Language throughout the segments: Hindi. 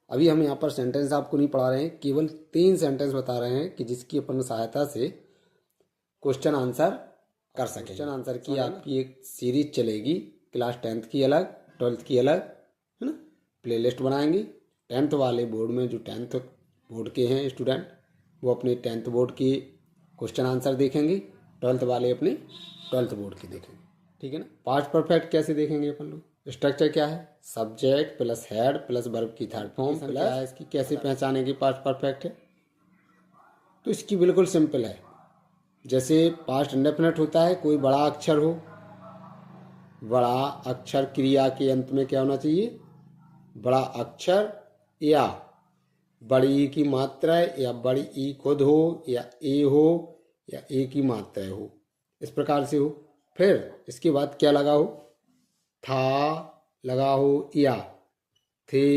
अभी हम यहाँ पर सेंटेंस आपको नहीं पढ़ा रहे हैं, केवल 3 सेंटेंस बता रहे हैं कि जिसकी अपन सहायता से क्वेश्चन आंसर कर सकें। क्वेश्चन आंसर की आपकी एक सीरीज चलेगी, क्लास 10th की अलग, 12th की अलग, है ना। प्लेलिस्ट बनाएंगे। 10th वाले बोर्ड में जो 10th बोर्ड के हैं स्टूडेंट, वो अपने 10th बोर्ड की क्वेश्चन आंसर देखेंगे, 12th वाले अपने 12th बोर्ड की देखेंगे, ठीक है ना। पास्ट परफेक्ट कैसे देखेंगे अपन लोग? स्ट्रक्चर क्या है? Subject plus head plus verb की थर्ड फॉर्म प्लस इसकी कैसे पहचानेंगे पास्ट परफेक्ट है? तो इसकी बिल्कुल सिंपल है। जैसे पास्ट इंडेफिनिट होता है, कोई बड़ा अक्षर हो, बड़ा अक्षर क्रिया के अंत में क्या होना चाहिए? बड़ा अक्षर या बड़ी ई की मात्रा या बड़ी ई खुद हो या ए हो या ए की मात्रा हो, इस प्रकार से हो। फिर इसके बाद क्या लगा हो? था लगा हो या थे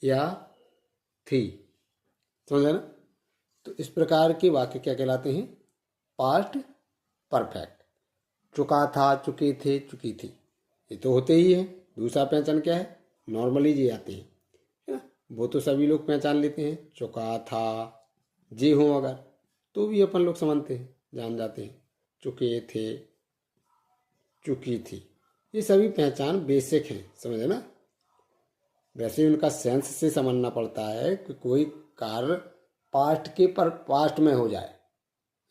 या थी, समझे ना। तो इस प्रकार के वाक्य क्या कहलाते हैं? Past perfect. चुका था, चुके थे, चुकी थी, ये तो होते ही है। दूसरा पहचान क्या है? नॉर्मली जी आते हैं, है ना, वो तो सभी लोग पहचान लेते हैं। चुका था जे हो अगर, तो भी अपन लोग समझते हैं, जान जाते हैं। चुके थे, चुकी थी, ये सभी पहचान बेसिक हैं, समझे ना। वैसे उनका सेंस से समझना पड़ता है कि कोई कार्य पास्ट के पर पास्ट में हो जाए,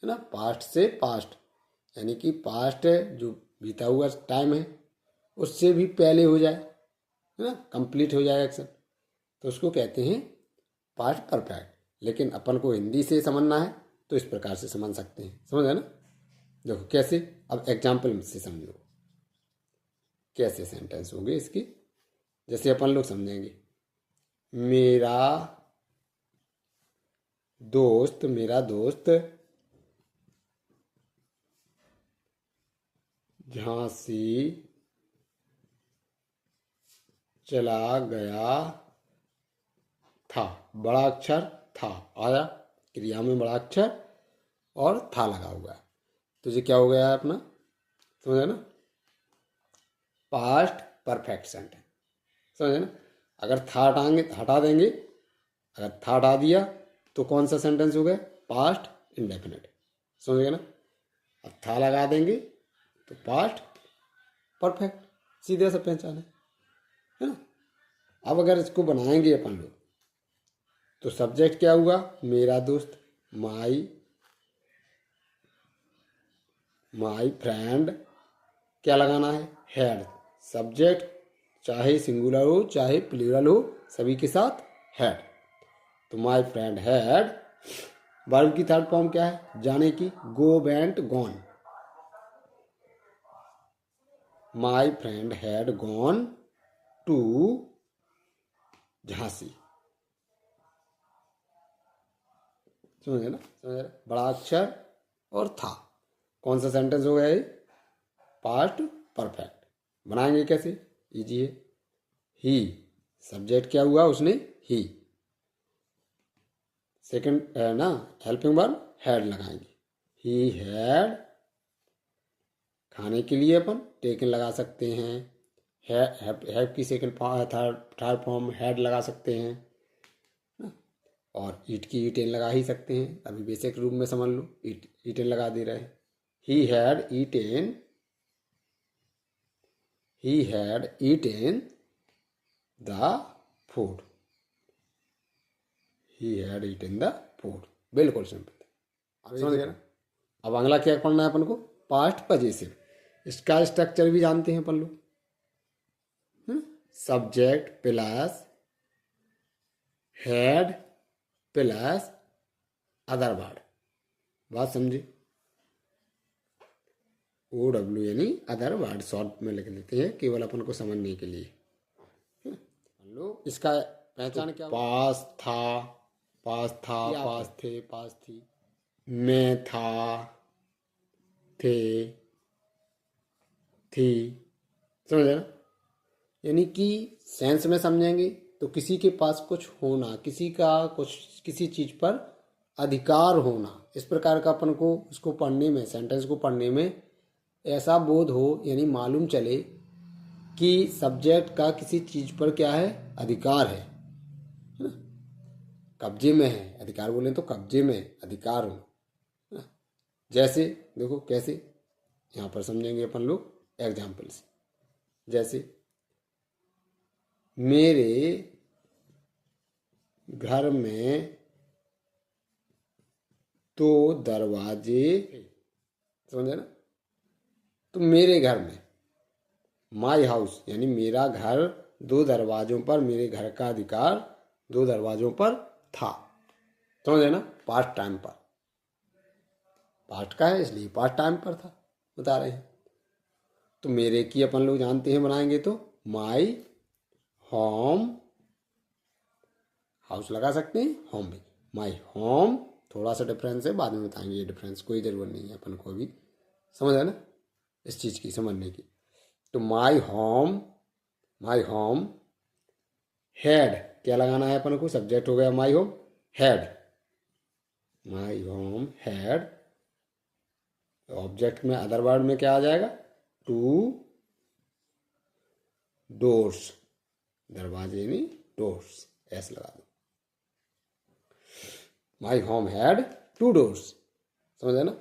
है ना। पास्ट से पास्ट यानी कि पास्ट जो बीता हुआ टाइम है उससे भी पहले हो जाए, है ना, कंप्लीट हो जाए एक्शन, तो उसको कहते हैं पास्ट परफेक्ट। लेकिन अपन को हिंदी से समझना है तो इस प्रकार से समझ सकते हैं, समझ है ना। देखो कैसे, अब एग्जाम्पल से समझो कैसे सेंटेंस होंगे इसके। जैसे अपन लोग समझेंगे, मेरा दोस्त झांसी चला गया था। बड़ा अक्षर था आया, क्रिया में बड़ा अक्षर और था लगा हुआ है, तो ये क्या हो गया है अपना, समझे ना, पास्ट परफेक्ट सेंटेंस, समझे ना। अगर था हटा देंगे, अगर था हटा दिया तो कौन सा सेंटेंस हो गया? पास्ट इंडेफिनिट, समझ गए ना। अब था लगा देंगे तो पास्ट परफेक्ट, सीधे से पहचान है ना। अब अगर इसको बनाएंगे अपन लोग तो सब्जेक्ट क्या हुआ? मेरा दोस्त, माई फ्रेंड, क्या लगाना है? हैड। सब्जेक्ट चाहे सिंगुलर हो चाहे प्लूरल हो, सभी के साथ हैड। तो माई फ्रेंड हैड, वर्ब की थर्ड फॉर्म क्या है? जाने की, go went gone. My friend had gone to Jhansi, समझे ना, समझे। बड़ा अक्षर और था, कौन सा सेंटेंस हो गया ये? Past perfect. बनाएंगे कैसे? इजी है। ही, सब्जेक्ट क्या हुआ? उसने ही। सेकंड ना, हेल्पिंग वर्ब हैड लगाएंगे। ही हैड, खाने के लिए अपन टेकन लगा सकते हैं। हैव की सेकंड थर्ड फॉर्म हैड लगा सकते हैं, और ईट की ईटेन लगा ही सकते हैं। अभी बेसिक रूप में समझ लो, ईटेन लगा दे रहे हैं। He had eaten the food, he had eaten the food, बिल्कुल सिंपल, समझ गए ना। अब अगला क्या पढ़ना है अपन को? Past possessive. इसका स्ट्रक्चर भी जानते हैं अपन लोग, subject plus head plus other word, बात समझे। OW यानी अदर वर्ड, शॉर्ट में लिख लेते हैं केवल अपन को समझने के लिए। लोग इसका पहचान क्या? पास था, पास थे, पास थी। मैं था, थे, थी, समझे ना। यानी कि सेंस में समझेंगे तो किसी के पास कुछ होना, किसी चीज पर अधिकार होना, इस प्रकार का अपन को उसको पढ़ने में, सेंटेंस को पढ़ने में ऐसा बोध हो, यानी मालूम चले कि सब्जेक्ट का किसी चीज पर क्या है? अधिकार है ना? कब्जे में है, अधिकार बोले तो कब्जे में है, अधिकार में, है ना। जैसे देखो कैसे, यहाँ पर समझेंगे अपन लोग एग्जाम्पल से। जैसे मेरे घर में 2 दरवाजे, समझे ना। तो मेरे घर में, माई हाउस यानी मेरा घर 2 दरवाजों पर, मेरे घर का अधिकार 2 दरवाजों पर था, समझे ना। पास्ट टाइम पर, पास्ट का है इसलिए पास्ट टाइम पर था बता रहे हैं। तो मेरे की अपन लोग जानते हैं बनाएंगे तो माई होम, हाउस लगा सकते हैं, होम भी, माई होम, थोड़ा सा डिफरेंस है, बाद में बताएंगे ये डिफरेंस, कोई ज़रूरत नहीं है अपन को अभी, समझ है ना इस चीज़ की समझने की। तो my home, my home had, क्या लगाना है अपन को, सब्जेक्ट हो गया my home, had, my home had, object में अदर वर्ड में क्या आ जाएगा, 2 डोर्स, दरवाजे नहीं डोर्स, ऐसे लगा दो। माई होम हैड 2 डोर्स, समझे ना।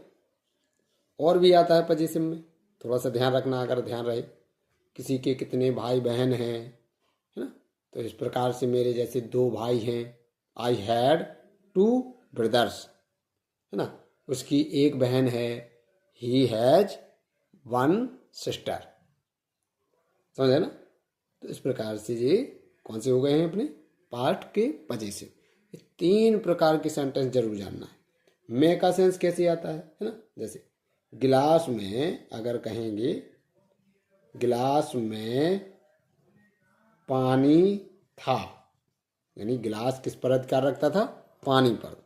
और भी आता है पजेसिव में, थोड़ा सा ध्यान रखना, अगर ध्यान रहे किसी के कितने भाई बहन हैं, है ना। तो इस प्रकार से मेरे जैसे 2 भाई हैं, आई हैड 2 ब्रदर्स, है ना। उसकी एक बहन है, ही हैज 1 सिस्टर, समझे ना। तो इस प्रकार से ये कौन से हो गए हैं अपने पार्ट के पजेसिव। 3 प्रकार के सेंटेंस जरूर जानना है। मैं का सेंस कैसे आता है ना। जैसे गिलास में अगर कहेंगे गिलास में पानी था, यानी गिलास किस पर अधिकार रखता था, पानी पर।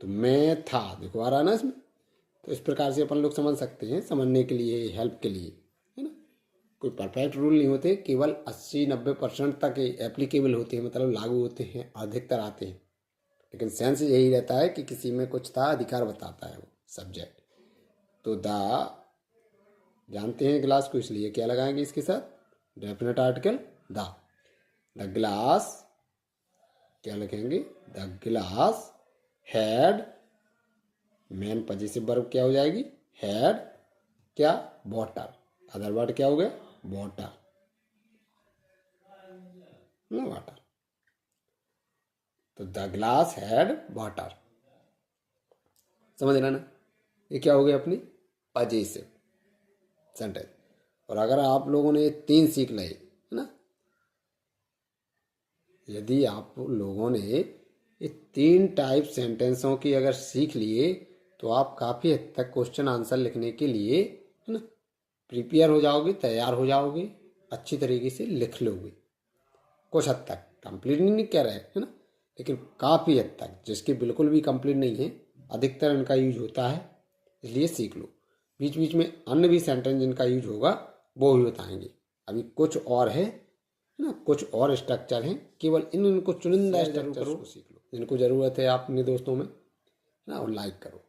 तो मैं था, देखो आ रहा ना इसमें। तो इस प्रकार से अपन लोग समझ सकते हैं, समझने के लिए, हेल्प के लिए, है ना। कोई परफेक्ट रूल नहीं होते, केवल 80-90% तक एप्लीकेबल होते हैं, मतलब लागू होते हैं, अधिकतर आते हैं। लेकिन सेंस यही रहता है कि किसी में कुछ था, अधिकार बताता है वो सब्जेक्ट। तो द जानते हैं गिलास को, इसलिए क्या लगाएंगे इसके साथ, डेफिनेट आर्टिकल द गिलास, क्या लिखेंगे, द गिलास हैड, मेन पजेसिव वर्ब क्या हो जाएगी, हैड क्या, वाटर, अदर वर्ड क्या हो गया, वाटर, वाटर। तो द ग्लास हैड वाटर, समझ रहे ना। ये क्या हो गया अपनी पजेसिव सेंटेंस। और अगर आप लोगों ने 3 सीख लिए, है ना, यदि आप लोगों ने ये 3 टाइप सेंटेंसों की अगर सीख लिए, तो आप काफ़ी हद तक क्वेश्चन आंसर लिखने के लिए, है ना, प्रिपेयर हो जाओगे, तैयार हो जाओगे, अच्छी तरीके से लिख लोगे। कुछ हद तक कंप्लीट नहीं कह रहे, है ना, लेकिन काफ़ी हद तक। जिसके बिल्कुल भी कंप्लीट नहीं है, अधिकतर इनका यूज होता है, इसलिए सीख लो। बीच बीच में अन्य भी सेंटेंस जिनका यूज होगा वो भी बताएंगे। अभी कुछ और है ना, कुछ और स्ट्रक्चर हैं, केवल इनको चुनिंदा स्ट्रक्चर को सीख लो। जिनको ज़रूरत है आप अपने दोस्तों में, ना, और लाइक करो।